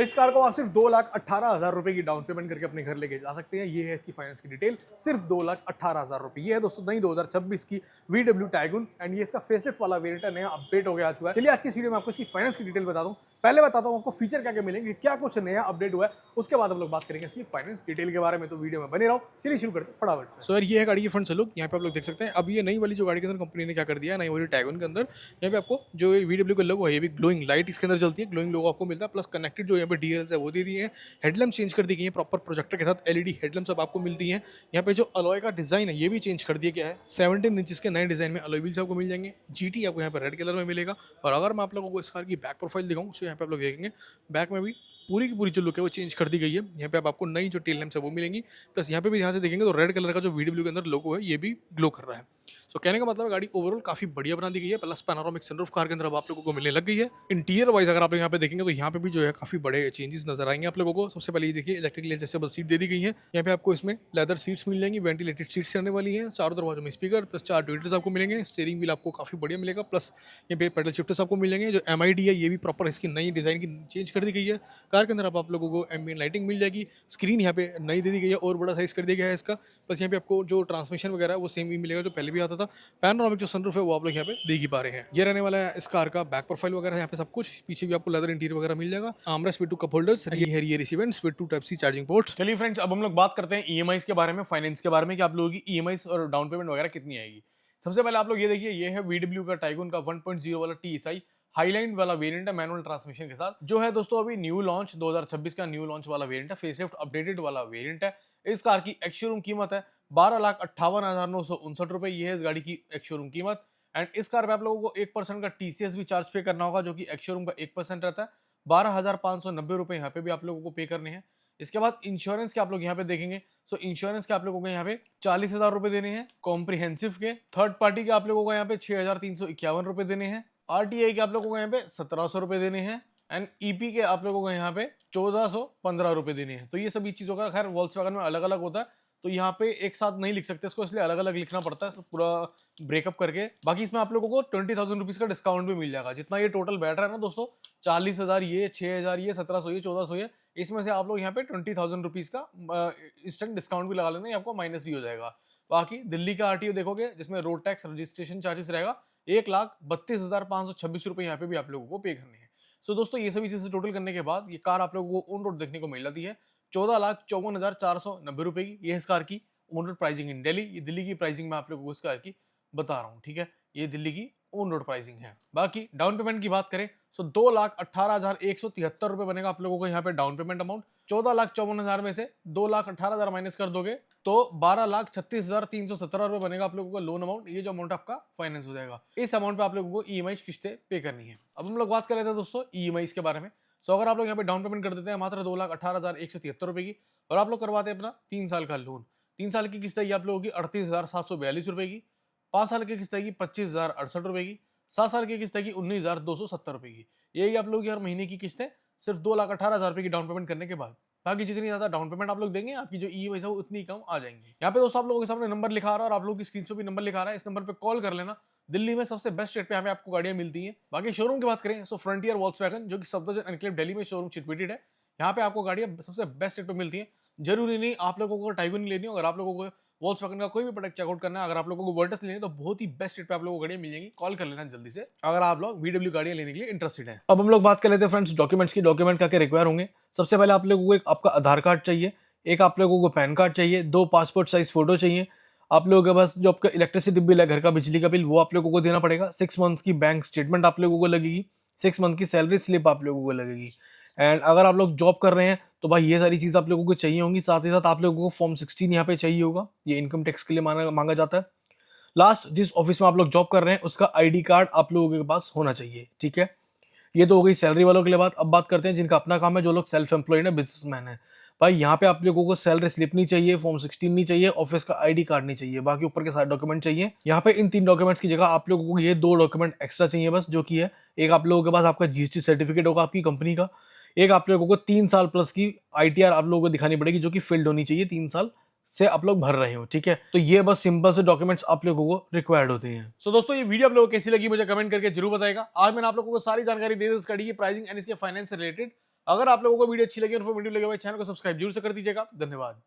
इस कार को आप सिर्फ 2,18,000 रुपए की डाउन पेमेंट करके अपने घर लेके जा सकते हैं। ये है इसकी फाइनेंस की डिटेल, सिर्फ 2,18,000 रुपए। ये है दोस्तों नई 2026 की VW टाइगून एंड ये इसका फेसलिफ्ट वाला वेरिएंट है, नया अपडेट हो गया आ चुका है। चलिए आज की इस वीडियो में आपको इसकी फाइनेंस की डिटेल बताता हूँ। पहले बताता हूँ आपको फीचर क्या क्या मिलेंगे, क्या कुछ नया अपडेट हुआ है, उसके बाद हम लोग बात करेंगे इसकी फाइनेंस डिटेल के बारे में। तो वीडियो में बने रहो। चलिए शुरू करते हैं फटाफट से। सो यार ये है गाड़ी की फ्रंट से लुक। यहाँ पे आप लोग देख सकते हैं अब ये नई वाली जो गाड़ी के अंदर कंपनी ने क्या कर दिया है, नई वाली टाइगून के अंदर यहाँ पे आपको जो VW का लोगो है ये भी ग्लोइंग लाइट इसके अंदर चलती है, ग्लोइंग लोगो आपको मिलता है। प्लस कनेक्टेड जो यहाँ पे DRLs है वो दे दिए हैं। हेडलैम्प चेंज कर दी गई है, प्रॉपर प्रोजेक्टर के साथ LED हेडलैम्प सब आपको मिलती हैं। यहाँ पे जो अलॉय का डिजाइन है ये भी चेंज कर दिया गया है। 17 इंचेस के नए डिजाइन में अलॉय व्हील्स आपको मिल जाएंगे। GT आपको यहाँ पे रेड कलर में मिलेगा। और अगर मैं आप लोगों को इस कार की बैक प्रोफाइल दिखाऊं तो यहाँ पे आप लोग देखेंगे बैक में भी पूरी की पूरी जो लुक है वो चेंज कर दी गई है। यहाँ पे आपको नई जो टेल लैम्प्स है वो मिलेंगी। प्लस यहाँ पे भी ध्यान से देखेंगे तो रेड कलर का जो VW के अंदर लोगो है ये भी ग्लो कर रहा है। सो कहने का मतलब गाड़ी ओवरऑल काफी बढ़िया बना दी गई है। प्लस पैनोरामिक सनरूफ कार के अंदर अब आप लोगों को मिलने लग गई है। इंटीरियर वाइज अगर आप यहाँ पे देखेंगे तो यहाँ पे भी जो है काफी बड़े चेंजेस नजर आएंगे आप लोगों को। सबसे पहले ये देखिए इलेक्ट्रिकली एडजस्टेबल सीट दे दी गई है। यहाँ पे आपको इसमें लेदर सीट्स मिल जाएंगी, वेंटिलेटेड सीट्स रहने वाली हैं। चारों दरवाजों में स्पीकर प्लस 4 ट्विटर्स आपको मिलेंगे। स्टीयरिंग व्हील आपको काफी बढ़िया मिलेगा। प्लस यहाँ पे पेडल शिफ्टर्स आपको मिल जाएंगे। जो MID है ये भी प्रॉपर इसकी नई डिजाइन की चेंज कर दी गई है। कार के अंदर अब आप लोगों को एम्बिएंट लाइटिंग मिल जाएगी। स्क्रीन यहाँ पे नई दे दी गई है और बड़ा साइज कर दिया गया है इसका। प्लस यहाँ पे आपको जो ट्रांसमिशन वगैरह है वो सेम ही मिलेगा जो पहले भी आता था। पैनोरामिक जो सनरूफ है वो आप लोग यहाँ पे देख ही पा रहे हैं। ये रहने वाला है इस कार का बैक प्रोफाइल वगैरह, यहाँ पे सब कुछ। पीछे भी आपको लेदर इंटीरियर वगैरह मिल जाएगा। आर्मरेस्ट with 2 कप होल्डर्स, ये रिसीवेंट्स with 2 type C charging ports. चलिए फ्रेंड्स अब हम लोग बात करते हैं EMIs के बारे में, फाइनेंस के बारे में कि आप लोगों की EMIs और डाउन पेमेंट वगैरह कितनी आएगी। सबसे पहले आप लोग ये देखिए, ये है VW का टाइगून का 1.0 वाला TSI हाईलाइन वाला वेरिएंट है मैनुअल ट्रांसमिशन के साथ, जो है दोस्तों अभी न्यू लॉन्च 2026 का न्यू लॉन्च वाला वेरिएंट है, फेसलिफ्ट अपडेटेड वाला वेरिएंट है। इस कार की एक्स शोरूम कीमत है 12,58,959 रुपए। ये है इस गाड़ी की एक्स शोरूम कीमत। एंड इस कार पे आप लोगों को 1% का TCS भी चार्ज पे करना होगा, जो कि एक्स शोरूम का 1% रहता है। 12,590 रुपए यहाँ पे भी आप लोगों को पे करने हैं। इसके बाद इंश्योरेंस के आप लोग यहाँ पे देखेंगे, सो इंश्योरेंस के आप लोगों को यहाँ पे 40,000 रुपए देने हैं। कॉम्प्रिहेंसिव के थर्ड पार्टी के आप लोगों को यहाँ पे 6,351 रुपए देने हैं। RTI के आप लोगों को यहाँ पे 1,700 रुपए देने हैं। एंड EP के आप लोगों को यहाँ पे 1,415 रुपए देने हैं। तो ये सभी चीजों का खैर वॉल्क्सवैगन में अलग अलग होता है, तो यहाँ पे एक साथ नहीं लिख सकते इसको, इसलिए अलग अलग लिखना पड़ता है पूरा ब्रेकअप करके। बाकी इसमें आप लोगों को 20,000 रुपीज का डिस्काउंट भी मिल जाएगा। जितना ये टोटल बैठ रहा है ना दोस्तों, 40,000 ये, 6,000 ये, 1,700 ये, 1,400 ये, इसमें से आप लोग यहाँ पे 20,000 रुपीज का इंस्टेंट डिस्काउंट भी लगा लेना, आपको माइनस भी हो जाएगा। बाकी दिल्ली का RTO देखोगे जिसमें रोड टैक्स रजिस्ट्रेशन चार्जेस रहेगा 1,32,526 रुपए यहाँ पे भी आप लोगों को पे करने हैं। सो दोस्तों ये सभी चीजें टोटल करने के बाद ये कार आप लोगों को ऑन रोड देखने को मिल जाती है 14,54,490 रुपए की। ये इस कार की ऑन रोड प्राइसिंग इन दिल्ली। ये दिल्ली की प्राइसिंग मैं आप लोगों को इस कार की बता रहा हूँ, ठीक है। ये दिल्ली की ऑन रोड प्राइसिंग है। बाकी डाउन पेमेंट की बात करें तो 2,18,173 रुपए बनेगा आप लोगों को यहाँ पे डाउन पेमेंट अमाउंट। 14,54,000 में से 2,18,000 माइनस कर दोगे तो 12,36,317 रुपए बनेगा आप लोगों का लोन अमाउंट। ये जो अमाउंट आपका फाइनेंस हो जाएगा, इस अमाउंट पे आप लोगों को EMI किस्तें पे करनी है। अब हम लोग बात कर लेते हैं दोस्तों EMI के बारे में। सो अगर आप लोग यहाँ पे डाउन पेमेंट कर देते हैं मात्र 2,18,173 रुपए की, और आप लोग करवाते हैं अपना 3 साल का लोन, 3 साल की किस्त आएगी आप लोगों की 38,742 रुपए की, 5 साल की किस्त आएगी 25,068 रुपए की, 7 साल की किस्त आएगी 19,270 रुपए की। यही आप लोगों की हर महीने की किस्त है, सिर्फ 2,18,000 रुपए की डाउन पेमेंट करने के बाद। बाकी जितनी ज्यादा डाउन पेमेंट आप लोग देंगे आपकी जो EMI है वो उतनी कम आ जाएंगी। यहाँ पे दोस्तों आप लोगों के सामने नंबर लिखा रहा है और आप लोगों की स्क्रीन पे भी नंबर लिखा रहा है, इस नंबर पे कॉल कर लेना। दिल्ली में सबसे बेस्ट रेट पे यहाँ पे आपको गाड़ियां मिलती हैं। बाकी शोरूम की बात करें तो फ्रंटियर वॉल्क्सवैगन जो कि सफदरजंग एनक्लेव दिल्ली में शोरूम सिचुएटेड है, यहाँ पे आपको गाड़ियां सबसे बेस्ट रेट पे मिलती हैं। जरूरी नहीं आप लोगों को टाइगून लेनी हो, अगर आप लोगों को वॉल्क्सवैगन का कोई भी प्रोडक्ट चेकआउट करना है, अगर आप लोगों को वर्टस लेनी है तो बहुत ही बेस्ट रेट पे आप लोगों को गाड़ियां मिल जाएंगी। कॉल कर लेना जल्दी से अगर आप लोग VW गाड़ियां लेने के लिए इंटरेस्टेड है। अब हम लोग बात कर लेते हैं फ्रेंड्स डॉक्यूमेंट्स की। डॉक्यूमेंट क्या क्या रिक्वायर होंगे। सबसे पहले आप लोगों को एक आपका आधार कार्ड चाहिए, एक आप लोगों को पैन कार्ड चाहिए, 2 पासपोर्ट साइज फोटो चाहिए। आप लोगों के पास जो आपका इलेक्ट्रिसिटी बिल है, घर का बिजली का बिल, वो आप लोगों को देना पड़ेगा। 6 मंथ की बैंक स्टेटमेंट आप लोगों को लगेगी, 6 मंथ की सैलरी स्लिप आप लोगों को लगेगी। एंड अगर आप लोग जॉब कर रहे हैं तो भाई ये सारी चीज आप लोगों को चाहिए होंगी। साथ ही साथ आप लोगों को फॉर्म 16 यहाँ पे चाहिए होगा, ये इनकम टैक्स के लिए मांगा जाता है। लास्ट जिस ऑफिस में आप लोग जॉब कर रहे हैं उसका ID कार्ड आप लोगों के पास होना चाहिए, ठीक है। ये तो हो गई सैलरी वालों के लिए बात। अब बात करते हैं जिनका अपना काम है, जो लोग सेल्फ एम्प्लॉयड है, बिजनेसमैन है। भाई यहाँ पे आप लोगों को सैलरी स्लिप नहीं चाहिए, फॉर्म 16 नहीं चाहिए, ऑफिस का ID कार्ड नहीं चाहिए, बाकी ऊपर के सारे डॉक्यूमेंट चाहिए। यहाँ पे इन 3 डॉक्यूमेंट्स की जगह आप लोगों को ये 2 डॉक्यूमेंट एक्स्ट्रा चाहिए बस, जो कि है एक आप लोगों के पास आपका GST सर्टिफिकेट होगा आपकी कंपनी का, एक आप लोगों को 3 साल प्लस की ITR आप लोगों को दिखानी पड़ेगी, जो कि फिल्ड होनी चाहिए, 3 साल से आप लोग भर रहे हो, ठीक है। तो ये बस सिंपल से डॉक्यूमेंट्स आप लोगों को रिक्वायर्ड होते हैं। सो दोस्तों ये वीडियो आप लोगों को कैसी लगी मुझे कमेंट करके जरूर बताएगा। आज मैंने आप लोगों को सारी जानकारी दे दी इस गाड़ी की प्राइसिंग एंड इसके फाइनेंस से रिलेटेड। अगर आप लोगों को वीडियो अच्छी लगी और वीडियो लगे, चैनल को सब्सक्राइब जरूर से कर दीजिएगा। धन्यवाद।